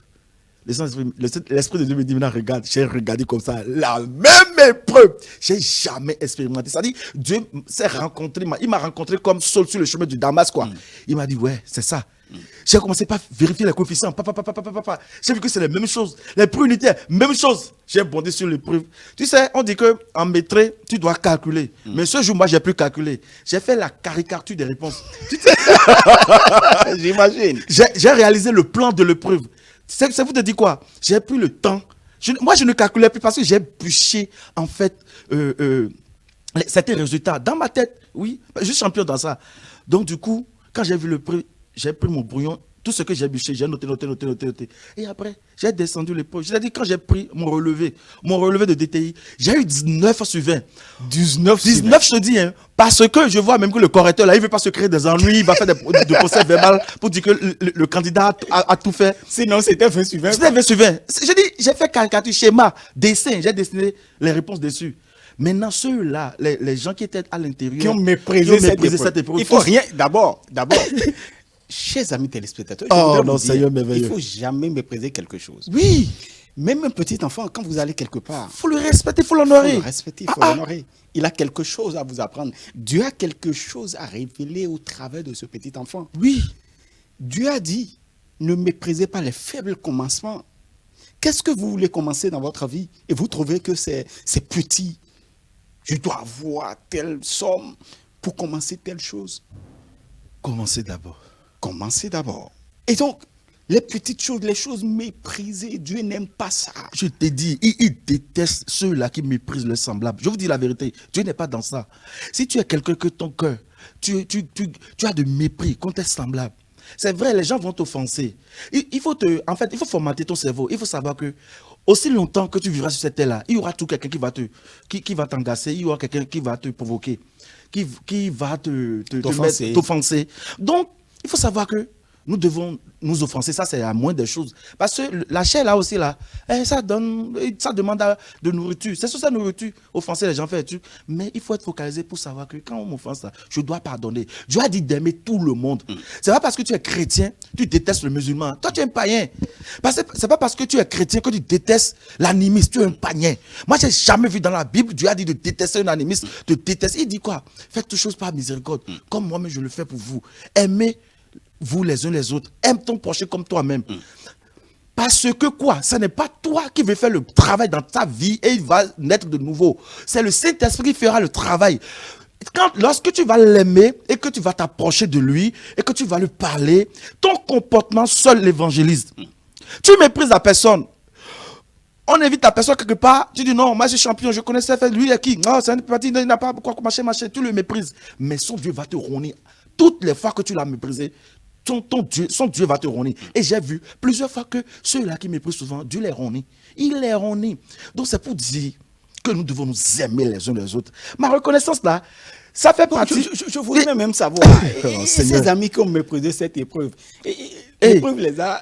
S3: l'Esprit de Dieu me dit, maintenant, regarde, j'ai regardé comme ça, la même épreuve. Je n'ai jamais expérimenté. C'est-à-dire, Dieu s'est rencontré, il m'a rencontré comme Saul sur le chemin du Damas, quoi. Il m'a dit, ouais, c'est ça. J'ai commencé par vérifier les coefficients. J'ai vu que c'est les mêmes choses. Les prix unitaires, même chose. J'ai bondé sur l'épreuve. Tu sais, on dit qu'en maîtrise, tu dois calculer. Mais ce jour, moi, j'ai pu calculer. J'ai fait la caricature des réponses. Tu sais,
S1: J'imagine.
S3: j'ai réalisé le plan de l'épreuve. Ça vous te dit quoi? J'ai pris le temps. Moi, je ne calculais plus parce que j'ai bûché, en fait, certains résultats. Dans ma tête, oui, je suis champion dans ça. Donc, du coup, quand j'ai vu l'épreuve, j'ai pris mon brouillon, tout ce que j'ai bûché, j'ai noté. Et après, j'ai descendu l'épreuve. C'est-à-dire, quand j'ai pris mon relevé de DTI, j'ai eu 19 sur 20. 19, je te dis, hein, parce que je vois même que le correcteur, là, il ne veut pas se créer des ennuis, il va faire de procès verbal pour dire que le candidat a tout fait.
S1: Sinon, c'était 20 sur 20.
S3: C'était 20 sur 20. Je dis, j'ai fait caricature, schéma, dessin, j'ai dessiné les réponses dessus. Maintenant, ceux-là, les gens qui étaient à l'intérieur,
S1: Qui ont méprisé cette épreuve. Il faut rien, d'abord, chers amis téléspectateurs, je voudrais vous dire,
S3: Seigneur merveilleux.
S1: il ne faut jamais mépriser quelque chose.
S3: Oui,
S1: Même un petit enfant, quand vous allez quelque part,
S3: il faut le respecter, il faut
S1: il faut
S3: l'honorer.
S1: le respecter, il faut l'honorer. Il a quelque chose à vous apprendre. Dieu a quelque chose à révéler au travers de ce petit enfant.
S3: Oui,
S1: Dieu a dit, ne méprisez pas les faibles commencements. Qu'est-ce que vous voulez commencer dans votre vie et vous trouvez que c'est petit. Je dois avoir telle somme pour commencer telle chose.
S3: commencez d'abord.
S1: Commencez d'abord. Et donc, les petites choses, les choses méprisées, Dieu n'aime pas ça.
S3: Je te dis, il déteste ceux-là qui méprisent le semblable. Je vous dis la vérité, Dieu n'est pas dans ça. Si tu es quelqu'un que ton cœur, tu as de mépris contre tes semblables. C'est vrai, les gens vont t'offenser. Il faut formater ton cerveau. Il faut savoir que aussi longtemps que tu vivras sur cette terre-là, il y aura tout quelqu'un qui va t'engager, il y aura quelqu'un qui va te provoquer, qui va t'offenser. Donc, il faut savoir que nous devons nous offenser. Ça, c'est la moindre des choses. Parce que la chair, là aussi, là, ça demande de nourriture. C'est sur sa nourriture. Offenser les gens, faire des trucs. Mais il faut être focalisé pour savoir que quand on m'offense, là, je dois pardonner. Dieu a dit d'aimer tout le monde. C'est pas parce que tu es chrétien, tu détestes le musulman. Toi, tu es un païen. C'est pas parce que tu es chrétien que tu détestes l'animiste. Tu es un païen. Moi, j'ai jamais vu dans la Bible, Dieu a dit de détester un animiste, de détester. Il dit quoi? Faites toutes choses par miséricorde. Comme moi-même, je le fais pour vous. Aimez vous les uns les autres. Aime ton prochain comme toi-même. Parce que quoi? Ce n'est pas toi qui veux faire le travail dans ta vie et il va naître de nouveau. C'est le Saint-Esprit qui fera le travail. Lorsque tu vas l'aimer et que tu vas t'approcher de lui et que tu vas lui parler, ton comportement seul l'évangélise. Tu méprises la personne. On invite la personne quelque part, tu dis non, moi je suis champion, je connais ça, lui il est qui? Non, c'est un petit, il n'a pas quoi, machin, tu le méprises. Mais son Dieu va te ronner. Toutes les fois que tu l'as méprisé, son Dieu va te ronner. Et j'ai vu plusieurs fois que ceux-là qui méprisent souvent, Dieu les ronne. Il les ronne. Donc c'est pour dire que nous devons nous aimer les uns les autres. Ma reconnaissance là, ça fait partie.
S1: Je voudrais même savoir. Et ces amis qui ont méprisé cette épreuve, l'épreuve les a.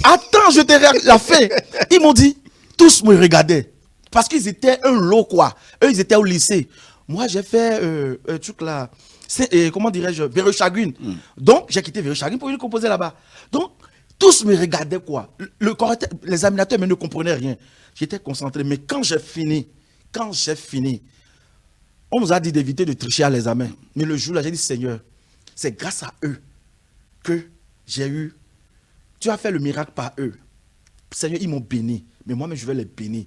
S3: Attends, je te la fin. Ils m'ont dit, tous me regardaient. Parce qu'ils étaient un lot, quoi. Eux, ils étaient au lycée. Moi, j'ai fait un truc là. Comment dirais-je, Vérochaguine. Donc, j'ai quitté Vérochaguine pour aller composer là-bas. Donc, tous me regardaient, quoi. Les examinateurs ne comprenaient rien. J'étais concentré. Mais quand j'ai fini, on nous a dit d'éviter de tricher à l'examen. Mais le jour-là, j'ai dit, Seigneur, c'est grâce à eux que j'ai eu. Tu as fait le miracle par eux. Seigneur, ils m'ont béni. Mais moi-même, je vais les bénir.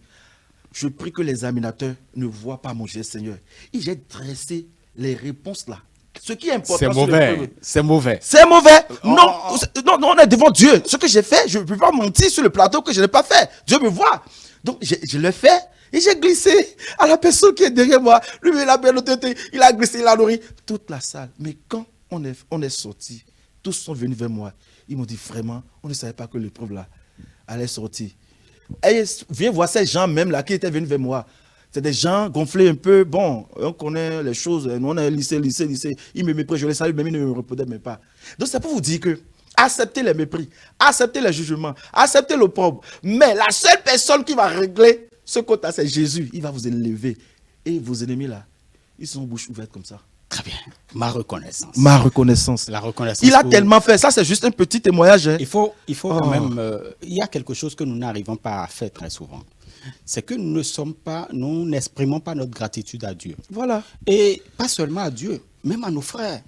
S3: Je prie que les examinateurs ne voient pas mon geste, Seigneur. Et j'ai dressé les réponses là. Ce qui est important.
S1: C'est mauvais. C'est mauvais.
S3: C'est mauvais. Non, on est devant Dieu. Ce que j'ai fait, je ne peux pas mentir sur le plateau que je n'ai pas fait. Dieu me voit. Donc, je l'ai fait et j'ai glissé à la personne qui est derrière moi. Lui, il a bien noté, il a glissé, il a nourri toute la salle. Mais quand on est sorti, tous sont venus vers moi. Ils m'ont dit vraiment, on ne savait pas que l'épreuve là allait sortir. Et viens voir ces gens même là qui étaient venus vers moi. C'est des gens gonflés un peu. Bon, on connaît les choses. Nous, on est lycée. Ils me méprisent, je les salue, mais ils ne me répondent même pas. Donc, c'est pour vous dire que acceptez les mépris, acceptez les jugements, acceptez l'opprobre. Mais la seule personne qui va régler ce quota, c'est Jésus. Il va vous élever. Et vos ennemis là, ils sont bouche ouverte comme ça.
S1: Très bien. Ma reconnaissance.
S3: Ma reconnaissance.
S1: La reconnaissance.
S3: Il a tellement fait. Ça, c'est juste un petit témoignage. Hein.
S1: Il faut quand même. Il y a quelque chose que nous n'arrivons pas à faire très souvent. C'est que nous n'exprimons pas notre gratitude à Dieu.
S3: Voilà.
S1: Et pas seulement à Dieu, même à nos frères.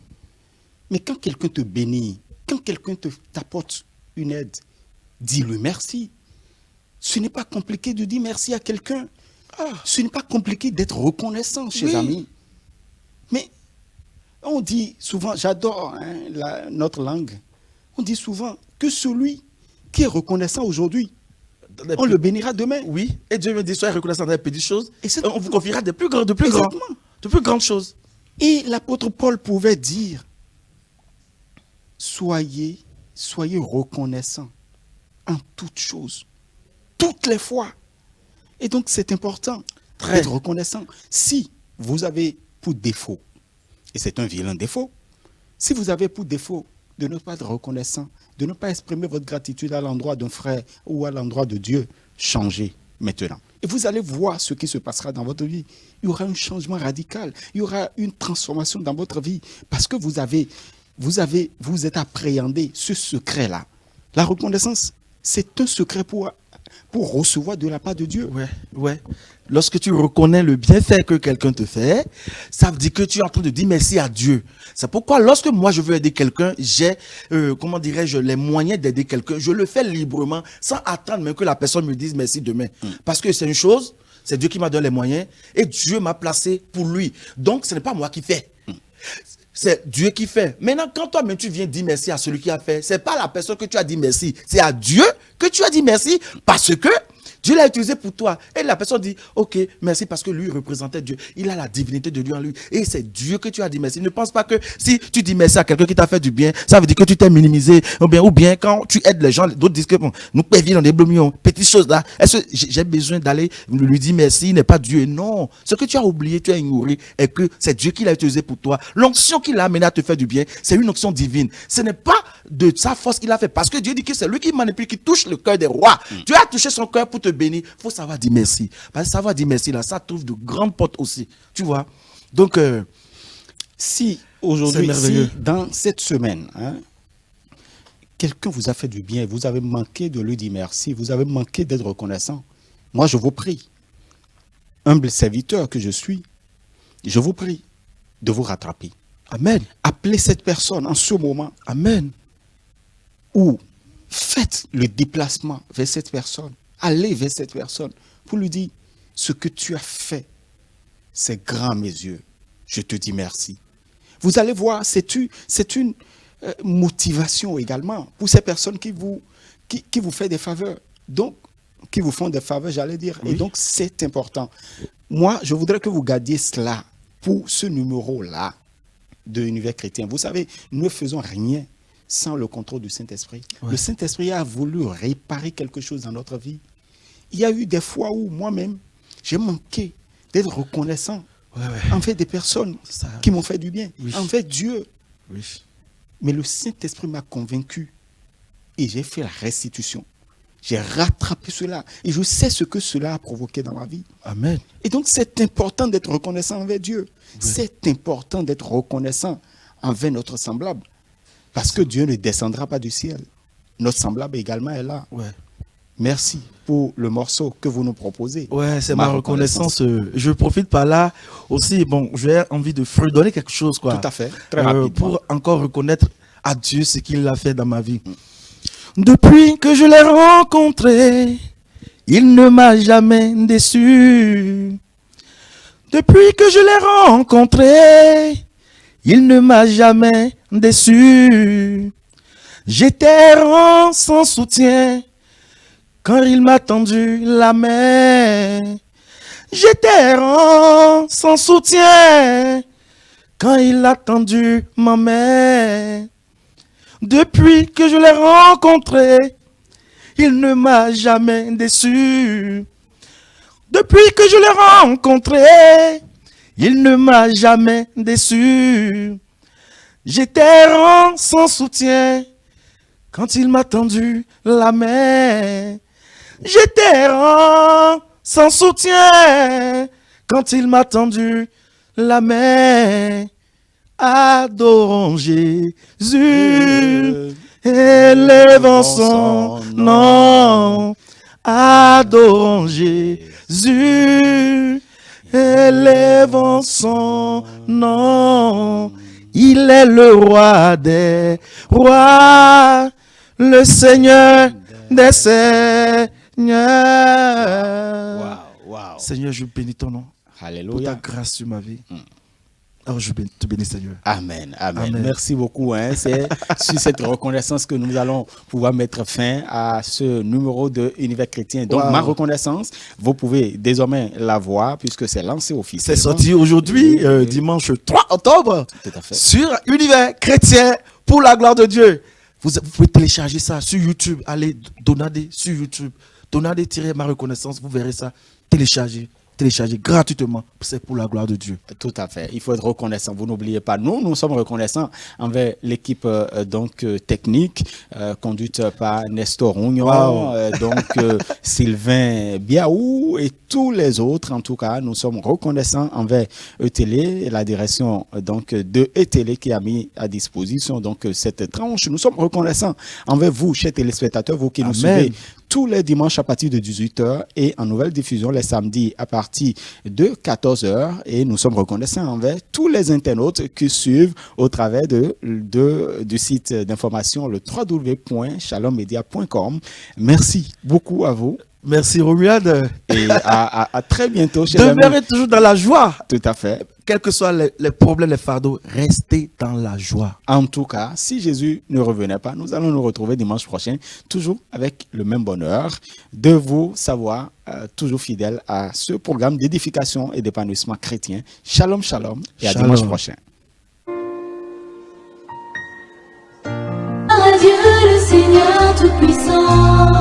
S1: Mais quand quelqu'un te bénit, quand quelqu'un t'apporte une aide, dis-lui merci. Ce n'est pas compliqué de dire merci à quelqu'un. Ce n'est pas compliqué d'être reconnaissant, chers amis. Mais on dit souvent, j'adore notre langue, on dit souvent que celui qui est reconnaissant aujourd'hui, on le bénira demain.
S3: Oui, et Dieu me dit, soyez reconnaissant dans les petites choses,
S1: et
S3: on vous confiera de plus grandes choses.
S1: Et l'apôtre Paul pouvait dire, soyez reconnaissants en toutes choses, toutes les fois. Et donc c'est important d'être reconnaissant. Si vous avez pour défaut, et c'est un vilain défaut, si vous avez pour défaut de ne pas être reconnaissant, de ne pas exprimer votre gratitude à l'endroit d'un frère ou à l'endroit de Dieu, changez maintenant. Et vous allez voir ce qui se passera dans votre vie. Il y aura un changement radical, il y aura une transformation dans votre vie, parce que vous êtes appréhendé ce secret-là. La reconnaissance, c'est un secret pour recevoir de la part de Dieu.
S3: Ouais. Lorsque tu reconnais le bienfait que quelqu'un te fait, ça veut dire que tu es en train de dire merci à Dieu. C'est pourquoi lorsque moi je veux aider quelqu'un, j'ai, les moyens d'aider quelqu'un. Je le fais librement, sans attendre même que la personne me dise merci demain. Parce que c'est une chose, c'est Dieu qui m'a donné les moyens et Dieu m'a placé pour lui. Donc ce n'est pas moi qui fais. C'est Dieu qui fait. Maintenant, quand toi-même tu viens dire merci à celui qui a fait, c'est pas la personne que tu as dit merci, c'est à Dieu que tu as dit merci parce que Dieu l'a utilisé pour toi. Et la personne dit, ok, merci parce que lui représentait Dieu. Il a la divinité de Dieu en lui. Et c'est Dieu que tu as dit merci. Ne pense pas que si tu dis merci à quelqu'un qui t'a fait du bien, ça veut dire que tu t'es minimisé. Ou bien quand tu aides les gens, d'autres disent que bon, nous pévillons dans des blomions, petites choses là. Est-ce que j'ai besoin d'aller lui dire merci, il n'est pas Dieu? Non. Ce que tu as oublié, tu as ignoré, est que c'est Dieu qui l'a utilisé pour toi. L'onction qui l'a amené à te faire du bien, c'est une onction divine. Ce n'est pas de sa force qu'il a fait. Parce que Dieu dit que c'est lui qui manipule, qui touche le cœur des rois. Dieu a touché son cœur pour te bénir. Il faut savoir dire merci. Parce que savoir dire merci, là, ça trouve de grandes portes aussi. Tu vois? Donc,
S1: Si aujourd'hui,
S3: C'est merveilleux.
S1: si dans cette semaine, hein, quelqu'un vous a fait du bien, vous avez manqué de lui dire merci, vous avez manqué d'être reconnaissant, moi je vous prie, humble serviteur que je suis, je vous prie de vous rattraper.
S3: amen.
S1: Appelez cette personne en ce moment
S3: Amen.
S1: ou faites le déplacement vers cette personne. Allez vers cette personne pour lui dire ce que tu as fait, c'est grand à mes yeux. Je te dis merci. Vous allez voir, c'est une motivation également pour ces personnes qui vous font des faveurs. Donc, qui vous font des faveurs, j'allais dire. Et
S3: Oui.
S1: donc, c'est important. Moi, je voudrais que vous gardiez cela pour ce numéro-là de l'univers chrétien. Vous savez, nous ne faisons rien sans le contrôle du Saint-Esprit.
S3: Ouais.
S1: Le Saint-Esprit a voulu réparer quelque chose dans notre vie. Il y a eu des fois où moi-même, j'ai manqué d'être reconnaissant envers des personnes
S3: Ça-
S1: qui m'ont fait du bien,
S3: Oui.
S1: envers Dieu.
S3: Oui.
S1: Mais le Saint-Esprit m'a convaincu et j'ai fait la restitution. J'ai rattrapé cela et je sais ce que cela a provoqué dans ma vie.
S3: Amen.
S1: Et donc, c'est important d'être reconnaissant envers Dieu. C'est important d'être reconnaissant envers notre semblable. Parce que Dieu ne descendra pas du ciel. Notre semblable également est là.
S3: Ouais.
S1: Merci pour le morceau que vous nous proposez.
S3: Ouais, c'est ma reconnaissance. Je profite par là aussi. Bon, j'ai envie de fredonner quelque chose, quoi.
S1: Tout à fait. Très rapidement.
S3: Pour encore reconnaître à Dieu ce qu'il a fait dans ma vie. Depuis que je l'ai rencontré, il ne m'a jamais déçu. Depuis que je l'ai rencontré, il ne m'a jamais déçu. J'étais errant sans soutien quand il m'a tendu la main. J'étais errant sans soutien quand il a tendu ma main. Depuis que je l'ai rencontré, il ne m'a jamais déçu. Depuis que je l'ai rencontré, il ne m'a jamais déçu. J'étais errant sans soutien quand il m'a tendu la main. J'étais errant sans soutien quand il m'a tendu la main. Adorons Jésus, élevons son nom. Adorons Jésus, élevons son nom. Il est le roi des rois, le Seigneur des seigneurs.
S1: Wow.
S3: Seigneur, je bénis ton nom pour ta
S1: Alléluia.
S3: grâce sur ma vie. Alors, je te bénis, Seigneur.
S1: Amen, amen.
S3: Amen.
S1: Merci beaucoup. Hein. C'est sur cette reconnaissance que nous allons pouvoir mettre fin à ce numéro de Univers Chrétien. Donc,
S3: Wow.
S1: ma reconnaissance, vous pouvez désormais la voir puisque c'est lancé
S3: C'est
S1: officiellement.
S3: sorti aujourd'hui,
S1: Oui.
S3: dimanche 3 octobre,
S1: Tout à fait.
S3: sur Univers Chrétien pour la gloire de Dieu. Vous pouvez télécharger ça sur YouTube. Allez, Donadé sur YouTube. Donadé-ma reconnaissance, vous verrez ça. Téléchargez gratuitement. C'est pour la gloire de Dieu.
S1: Tout à fait. Il faut être reconnaissant. Vous n'oubliez pas. Nous sommes reconnaissants envers l'équipe technique conduite par Nestor Rougnon,
S3: Wow.
S1: Sylvain Biaou et tous les autres. En tout cas, nous sommes reconnaissants envers E-Télé, la direction de E-Télé qui a mis à disposition cette tranche. Nous sommes reconnaissants envers vous, chers téléspectateurs, vous qui nous
S3: Amen.
S1: suivez tous les dimanches à partir de 18h et en nouvelle diffusion les samedis à partir de 14h. Et nous sommes reconnaissants envers tous les internautes qui suivent au travers du site d'information le www.shalommedia.com. Merci beaucoup à vous
S3: Merci, Romuald.
S1: et à très bientôt, chers amis.
S3: Demeurez toujours dans la joie.
S1: Tout à fait.
S3: quels que soient les problèmes, les fardeaux, restez dans la joie.
S1: En tout cas, si Jésus ne revenait pas, nous allons nous retrouver dimanche prochain, toujours avec le même bonheur de vous savoir toujours fidèle à ce programme d'édification et d'épanouissement chrétien. Shalom, shalom, et à
S3: Shalom.
S1: dimanche prochain.
S4: Adieu le Seigneur Tout-Puissant.